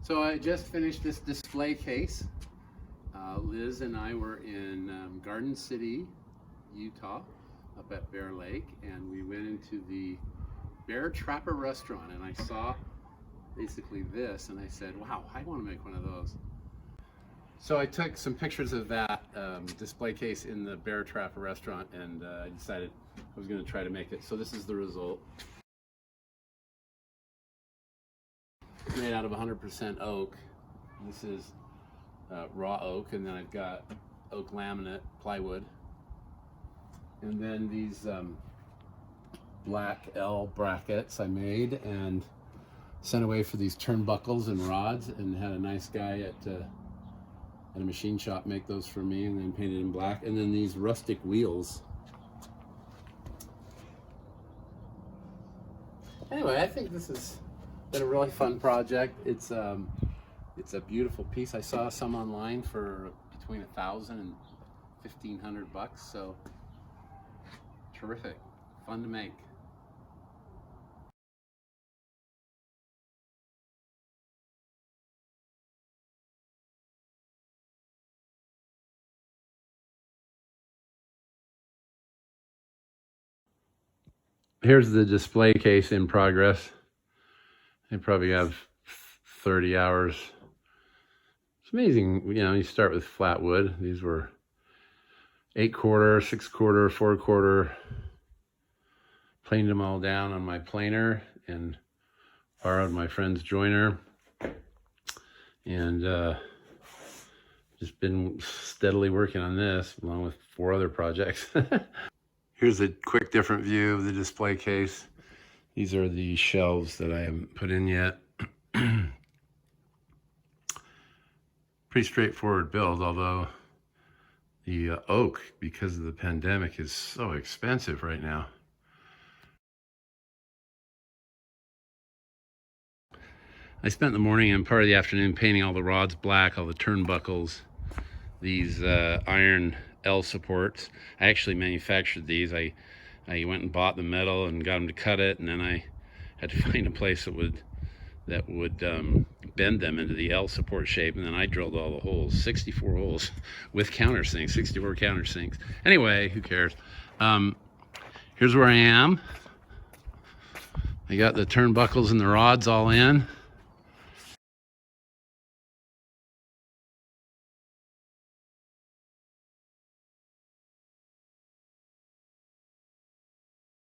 So I just finished this display case. Liz and I were in Garden City, Utah, up at Bear Lake, and we went into the Bear Trapper restaurant, and I saw basically this, and I said, wow, I want to make one of those. So I took some pictures of that display case in the Bear Trapper restaurant, and I decided I was going to try to make it. So this is the result. Made out of 100% oak. This is raw oak, and then I've got oak laminate plywood, and then these black L brackets I made and sent away for these turnbuckles and rods, and had a nice guy at a machine shop make those for me, and then painted in black. And then these rustic wheels. Anyway, I think this has been a really fun project. It's a beautiful piece. I saw some online for between $1,000 and $1,500, so terrific, fun to make. Here's the display case in progress. I probably have 30 hours. It's amazing, you know, you start with flat wood. These were 8/4, 6/4, 4/4. Planed them all down on my planer and borrowed my friend's joiner. And just been steadily working on this along with 4 other projects. Here's a quick different view of the display case. These are the shelves that I haven't put in yet. Pretty straightforward build, although the oak, because of the pandemic, is so expensive right now. I spent the morning and part of the afternoon painting all the rods black, all the turnbuckles, these iron L supports. I actually manufactured these. I went and bought the metal and got them to cut it, and then I had to find a place that would bend them into the L support shape, and then I drilled all the holes, 64 holes with countersinks, 64 countersinks. Anyway, who cares? Here's where I am. I got the turnbuckles and the rods all in.